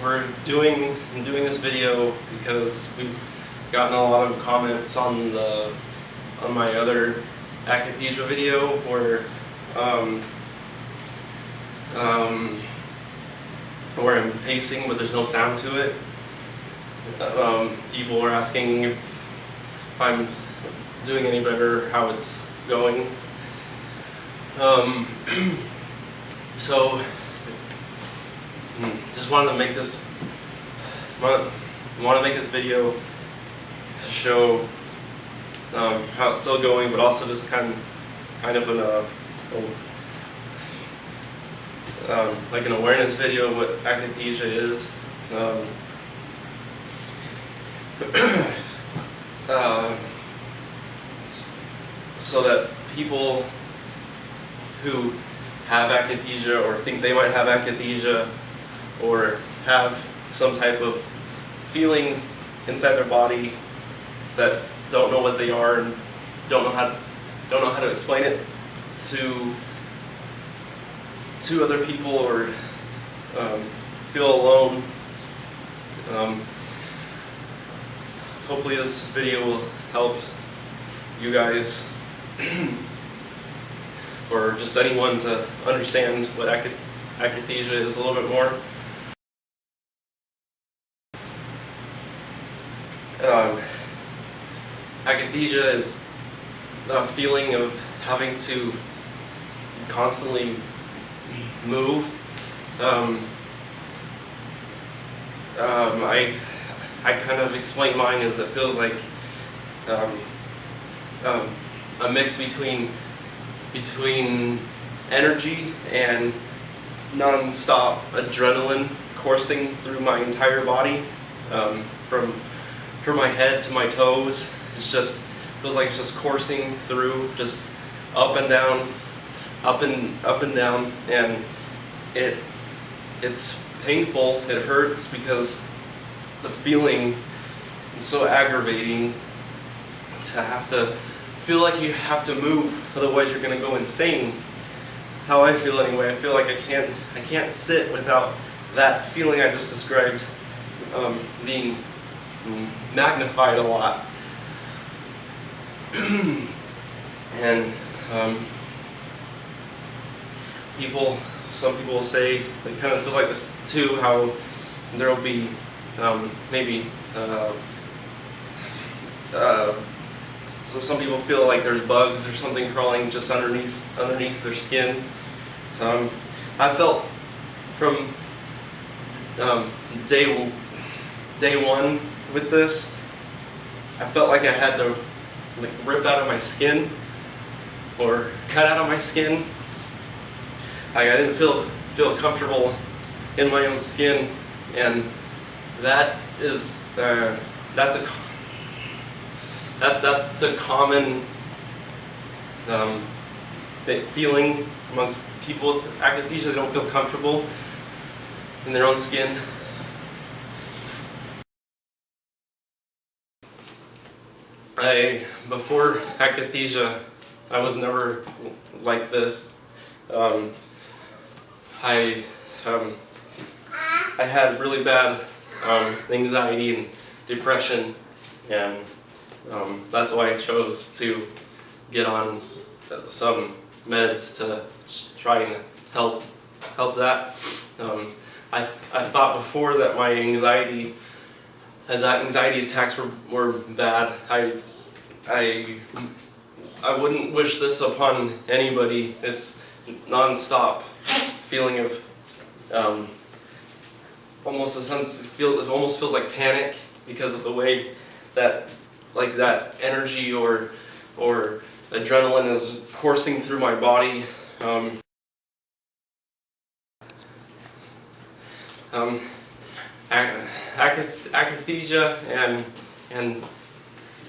I'm doing this video because we've gotten a lot of comments on my other Akathisia video where where I'm pacing but there's no sound to it. People are asking if I'm doing any better, how it's going. So just wanted to make this video show how it's still going, but also just kind of like an awareness video of what akathisia is. So that people who have akathisia or think they might have akathisia or have some type of feelings inside their body that don't know what they are and don't know how to explain it to other people, or feel alone. Hopefully this video will help you guys or just anyone to understand what akathisia is a little bit more. Akathisia is a feeling of having to constantly move. I kind of explain mine as it feels like a mix between energy and non-stop adrenaline coursing through my entire body, from my head to my toes. It's just feels like it's just coursing through, just up and down, up and down, and it's painful. It hurts because the feeling is so aggravating to have to feel like you have to move, otherwise you're gonna go insane. That's how I feel anyway. I feel like I can't sit without that feeling I just described being magnified a lot. And some people say it kind of feels like this too, how there will be maybe so some people feel like there's bugs or something crawling just underneath their skin. I felt from day one with this, I felt like I had to rip out of my skin or cut out of my skin. I didn't feel comfortable in my own skin, and that is that's a common feeling amongst people with akathisia. They don't feel comfortable in their own skin. Before akathisia, I was never like this. I had really bad anxiety and depression, and that's why I chose to get on some meds to try and help that. I thought before that my anxiety attacks were bad. I wouldn't wish this upon anybody. It's non-stop feeling of almost a sense. It almost feels like panic because of the way that that energy or adrenaline is coursing through my body. Akathisia and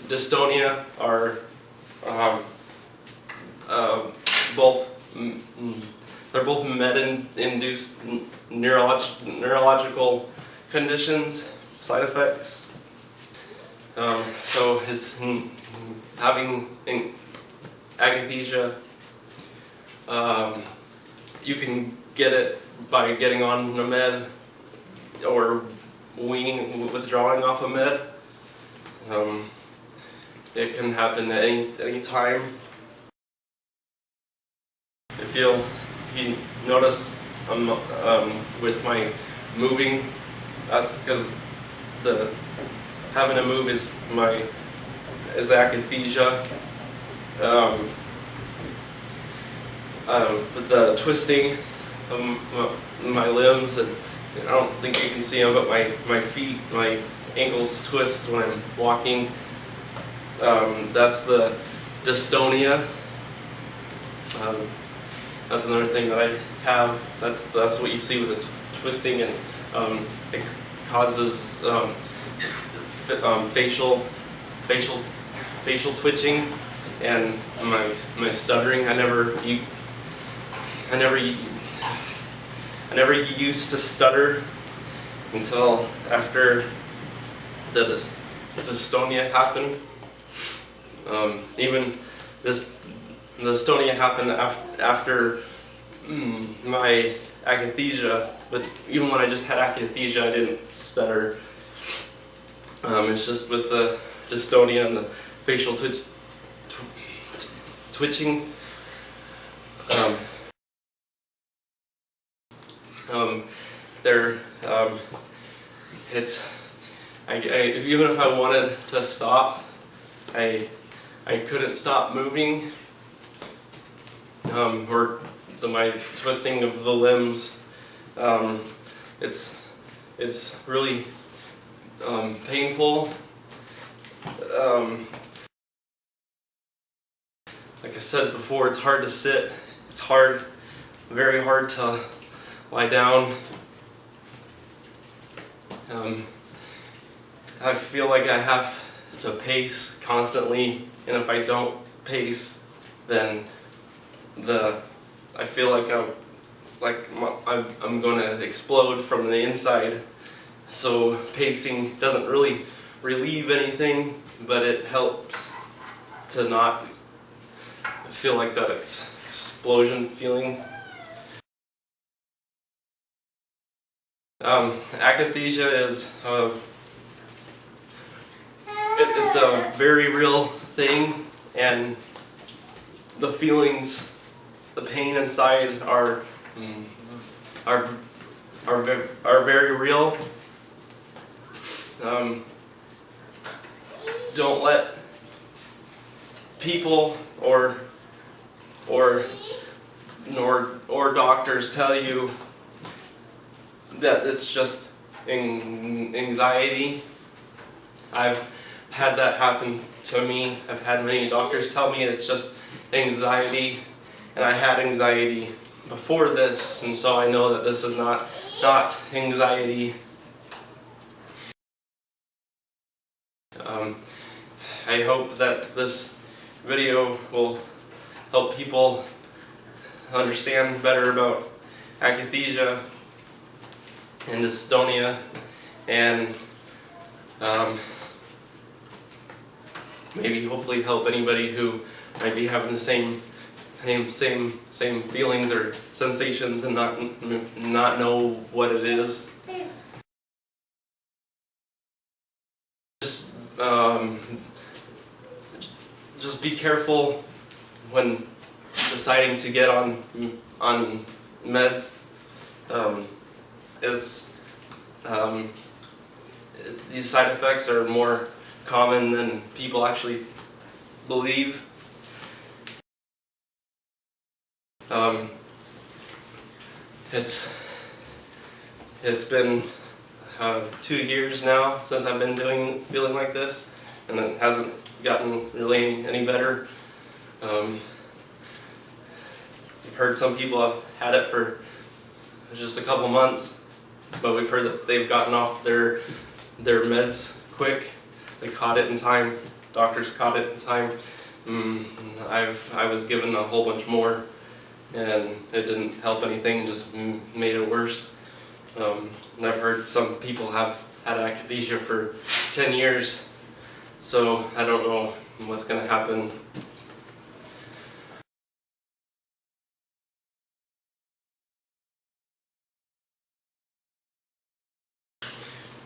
dystonia are they're both med-induced neurological conditions, side effects. So having akathisia, you can get it by getting on a med or withdrawing off a med. It can happen at any time. If you notice with my moving, that's because having to move is akathisia. With the twisting of my limbs, and I don't think you can see them, but my feet, my ankles twist when I'm walking. That's the dystonia. That's another thing that I have. That's what you see with the twisting, and it causes facial twitching and my stuttering. I never used to stutter until after the dystonia happened. Even the dystonia happened after my akathisia, but even when I just had akathisia, I didn't stutter. It's just with the dystonia and the facial twitching. Even if I wanted to stop, I couldn't stop moving, or my twisting of the limbs. It's really painful. Like I said before, it's hard to sit. It's very hard to lie down. I feel like I have to pace constantly, and if I don't pace, then I feel like I'm going to explode from the inside. So pacing doesn't really relieve anything, but it helps to not feel like that explosion feeling. Akathisia is it's a very real thing, and the feelings, the pain inside are very real. Don't let people or doctors tell you that it's just anxiety. I've had that happen to me. I've had many doctors tell me it's just anxiety, and I had anxiety before this, and so I know that this is not anxiety. I hope that this video will help people understand better about akathisia and dystonia, and maybe hopefully help anybody who might be having the same feelings or sensations and not know what it is. Just be careful when deciding to get on meds. These side effects are more common than people actually believe. It's been 2 years now since I've been feeling like this, and it hasn't gotten really any better. I've heard some people have had it for just a couple months, but we've heard that they've gotten off their meds quick. They caught it in time. Doctors caught it in time. I was given a whole bunch more, and it didn't help anything, just made it worse. And I've heard some people have had akathisia for 10 years, so I don't know what's going to happen.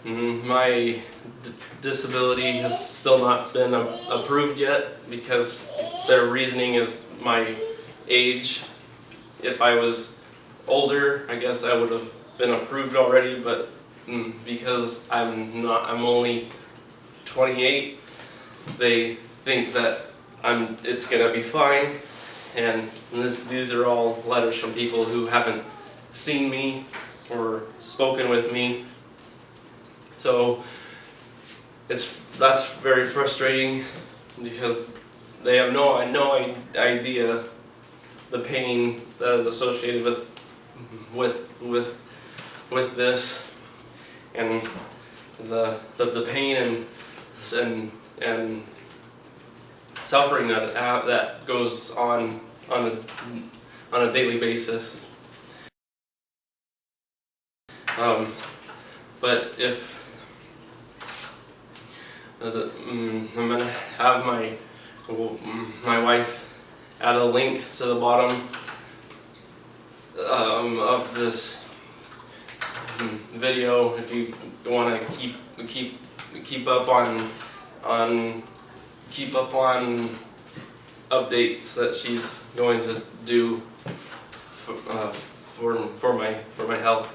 My disability has still not been approved yet because their reasoning is my age. If I was older, I guess I would have been approved already, but because I'm only 28, they think that it's gonna be fine. And these are all letters from people who haven't seen me or spoken with me. So that's very frustrating because they have no idea the pain that is associated with this, and the pain and suffering that goes on a daily basis. But if I'm gonna have my wife add a link to the bottom of this video if you want to keep up on updates that she's going to do for my health.